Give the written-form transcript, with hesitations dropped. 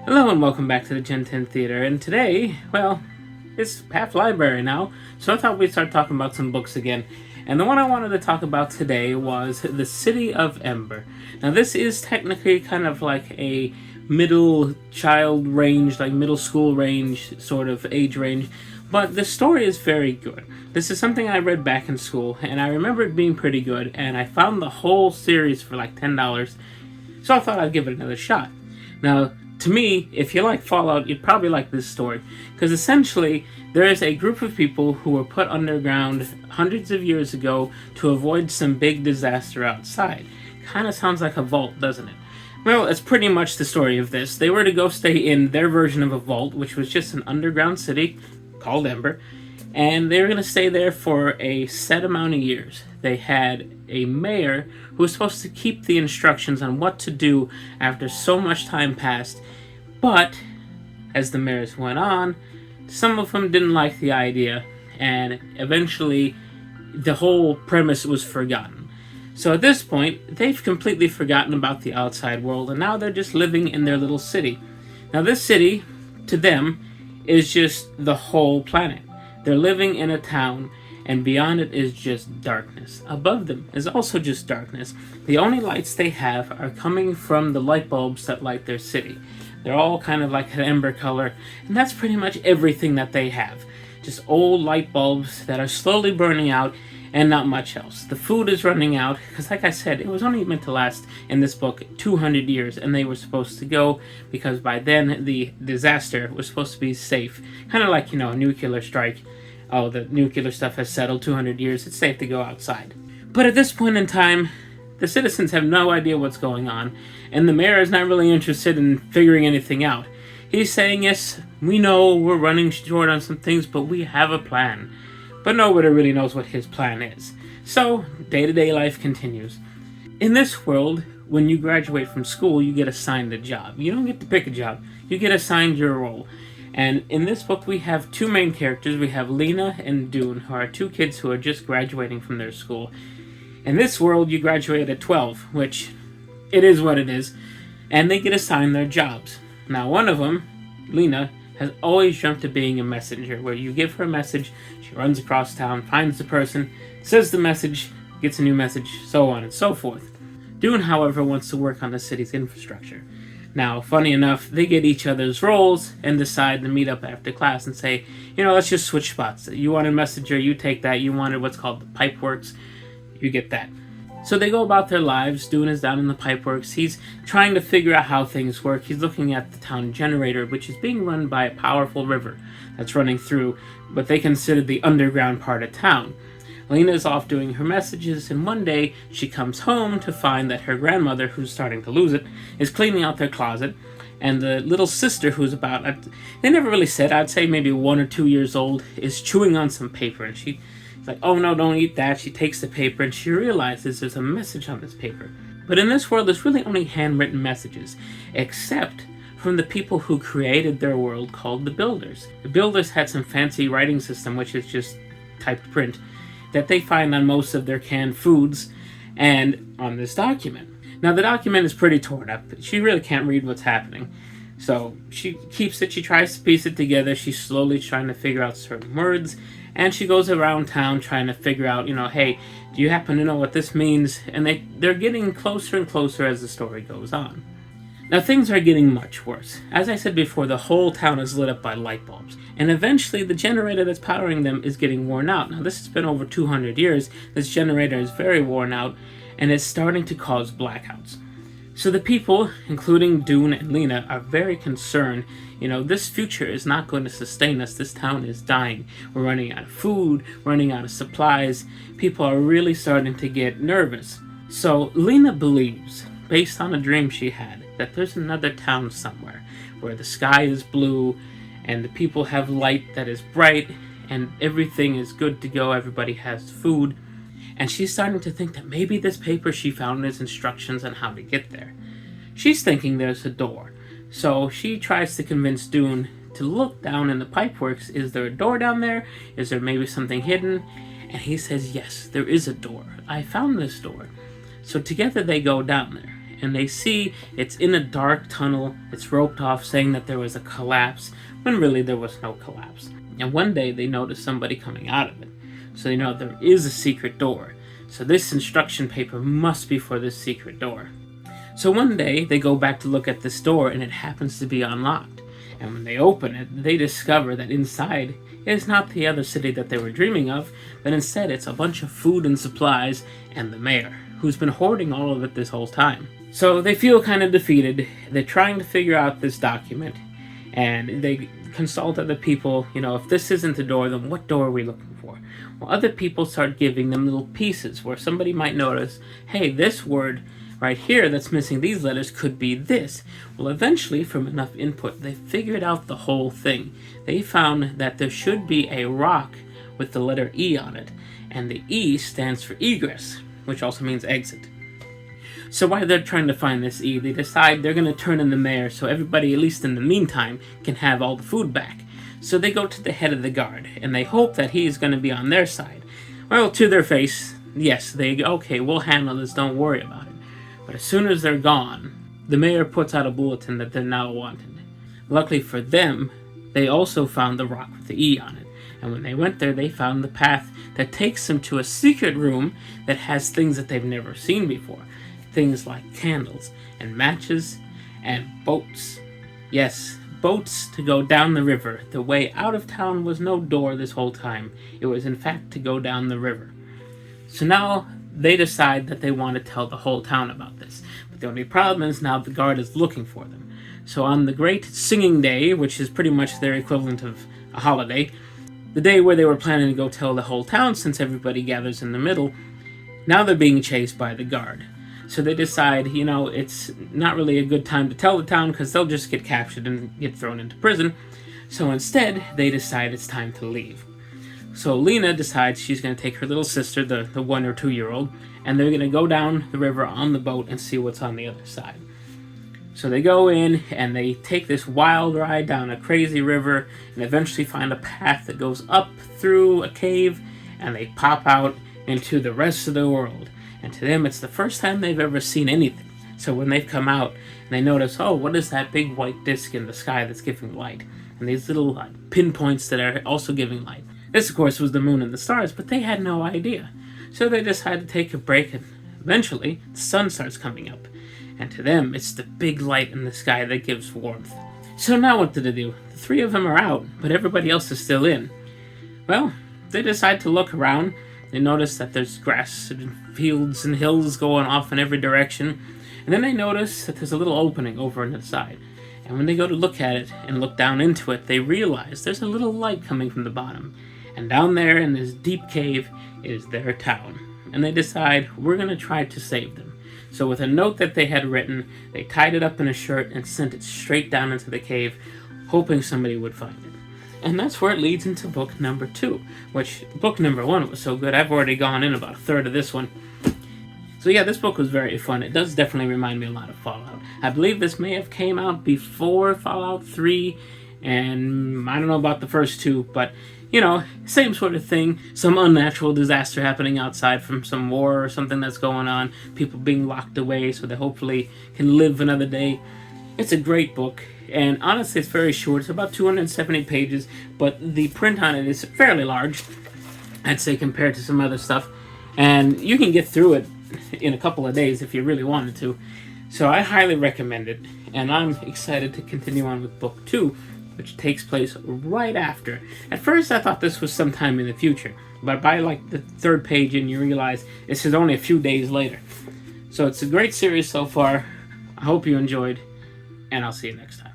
Hello and welcome back to the GenTen Theater, and today, well, it's half library now, so I thought we'd start talking about some books again. And the one I wanted to talk about today was The City of Ember. Now this is technically kind of like a middle child range, like middle school range, sort of age range, but the story is very good. This is something I read back in school, and I remember it being pretty good, and I found the whole series for like $10, so I thought I'd give it another shot. Now, to me, if you like Fallout, you'd probably like this story, because essentially there is a group of people who were put underground hundreds of years ago to avoid some big disaster outside. Kind of sounds like a vault, doesn't it? Well, that's pretty much the story of this. They were to go stay in their version of a vault, which was just an underground city called Ember, and they were going to stay there for a set amount of years. They had a mayor who was supposed to keep the instructions on what to do after so much time passed, but as the mayors went on, some of them didn't like the idea, and eventually the whole premise was forgotten. So at this point, they've completely forgotten about the outside world, and now they're just living in their little city. Now this city, to them, is just the whole planet. They're living in a town, and beyond it is just darkness. Above them is also just darkness. The only lights they have are coming from the light bulbs that light their city. They're all kind of like an ember color, and that's pretty much everything that they have. Just old light bulbs that are slowly burning out, and not much else. The food is running out, because like I said, it was only meant to last, in this book, 200 years, and they were supposed to go, because by then the disaster was supposed to be safe. Kind of like, a nuclear strike. Oh, the nuclear stuff has settled 200 years, it's safe to go outside. But at this point in time, the citizens have no idea what's going on, and the mayor is not really interested in figuring anything out. He's saying, yes, we know we're running short on some things, but we have a plan. But nobody really knows what his plan is. So, day-to-day life continues. In this world, when you graduate from school, you get assigned a job. You don't get to pick a job. You get assigned your role. And in this book, we have two main characters. We have Lena and Dune, who are two kids who are just graduating from their school. In this world, you graduate at 12, which it is what it is. And they get assigned their jobs. Now, one of them, Lena, has always dreamt of being a messenger, where you give her a message, she runs across town, finds the person, says the message, gets a new message, so on and so forth. Dune, however, wants to work on the city's infrastructure. Now, funny enough, they get each other's roles and decide to meet up after class and say, let's just switch spots. You want a messenger, you take that. You wanted what's called the pipeworks, you get that. So they go about their lives. Dune is down in the pipeworks. He's trying to figure out how things work. He's looking at the town generator, which is being run by a powerful river that's running through what they consider the underground part of town. Lena is off doing her messages, and one day she comes home to find that her grandmother, who's starting to lose it, is cleaning out their closet, and the little sister, who's about, they never really said, I'd say maybe 1 or 2 years old, is chewing on some paper, and she's like, oh no, don't eat that. She takes the paper, and she realizes there's a message on this paper. But in this world, there's really only handwritten messages, except from the people who created their world, called the Builders. The Builders had some fancy writing system, which is just typed print, that they find on most of their canned foods and on this document. Now, the document is pretty torn up. She really can't read what's happening. So she keeps it, she tries to piece it together, she's slowly trying to figure out certain words, and she goes around town trying to figure out, hey, do you happen to know what this means? And they're getting closer and closer as the story goes on. Now, things are getting much worse. As I said before, the whole town is lit up by light bulbs, and eventually the generator that's powering them is getting worn out. Now, this has been over 200 years. This generator is very worn out, and it's starting to cause blackouts. So the people, including Dune and Lena, are very concerned. This future is not going to sustain us. This town is dying. We're running out of food, running out of supplies. People are really starting to get nervous. So Lena believes, based on a dream she had, that there's another town somewhere where the sky is blue and the people have light that is bright and everything is good to go. Everybody has food. And she's starting to think that maybe this paper she found is instructions on how to get there. She's thinking there's a door. So she tries to convince Dune to look down in the pipeworks. Is there a door down there? Is there maybe something hidden? And he says, yes, there is a door. I found this door. So together they go down there. and they see it's in a dark tunnel. It's roped off, saying that there was a collapse, when really there was no collapse. And one day they notice somebody coming out of it. So they know there is a secret door. So this instruction paper must be for this secret door. So one day they go back to look at this door, and it happens to be unlocked. And when they open it, they discover that inside is not the other city that they were dreaming of, but instead it's a bunch of food and supplies and the mayor, who's been hoarding all of it this whole time. So they feel kind of defeated. They're trying to figure out this document, and they consult other people. If this isn't the door, then what door are we looking for? Well, other people start giving them little pieces where somebody might notice, hey, this word right here that's missing these letters could be this. Well, eventually, from enough input, they figured out the whole thing. They found that there should be a rock with the letter E on it, and the E stands for egress, which also means exit. So while they're trying to find this E, they decide they're going to turn in the mayor so everybody, at least in the meantime, can have all the food back. So they go to the head of the guard, and they hope that he's going to be on their side. Well, to their face, yes, okay, we'll handle this, don't worry about it. But as soon as they're gone, the mayor puts out a bulletin that they're now wanted. Luckily for them, they also found the rock with the E on it. And when they went there, they found the path that takes them to a secret room that has things that they've never seen before. Things like candles and matches and boats. Yes, boats to go down the river. The way out of town was no door this whole time. It was in fact to go down the river. So now they decide that they want to tell the whole town about this. But the only problem is now the guard is looking for them. So on the great singing day, which is pretty much their equivalent of a holiday, the day where they were planning to go tell the whole town since everybody gathers in the middle, now they're being chased by the guard. So they decide, it's not really a good time to tell the town because they'll just get captured and get thrown into prison. So instead, they decide it's time to leave. So Lena decides she's going to take her little sister, the 1 or 2 year old, and they're going to go down the river on the boat and see what's on the other side. So they go in and they take this wild ride down a crazy river and eventually find a path that goes up through a cave, and they pop out into the rest of the world. And to them, it's the first time they've ever seen anything. So when they've come out, they notice, oh, what is that big white disc in the sky that's giving light? And these little pinpoints that are also giving light. This, of course, was the moon and the stars, but they had no idea. So they decide to take a break, and eventually, the sun starts coming up. And to them, it's the big light in the sky that gives warmth. So now what do they do? The 3 of them are out, but everybody else is still in. Well, they decide to look around. They notice that there's grass and fields and hills going off in every direction. And then they notice that there's a little opening over on the side. And when they go to look at it and look down into it, they realize there's a little light coming from the bottom. And down there in this deep cave is their town. And they decide, we're going to try to save them. So with a note that they had written, they tied it up in a shirt and sent it straight down into the cave, hoping somebody would find it. And that's where it leads into book number 2, which book number 1 was so good, I've already gone in about a third of this one. So yeah, this book was very fun. It does definitely remind me a lot of Fallout. I believe this may have came out before Fallout 3, and I don't know about the first 2, but same sort of thing. Some unnatural disaster happening outside from some war or something that's going on. People being locked away so they hopefully can live another day. It's a great book, and honestly it's very short. It's about 270 pages, but the print on it is fairly large, I'd say, compared to some other stuff. And you can get through it in a couple of days if you really wanted to. So I highly recommend it, and I'm excited to continue on with book 2, which takes place right after. At first I thought this was sometime in the future, but by the 3rd page in you realize this is only a few days later. So it's a great series so far. I hope you enjoyed, and I'll see you next time.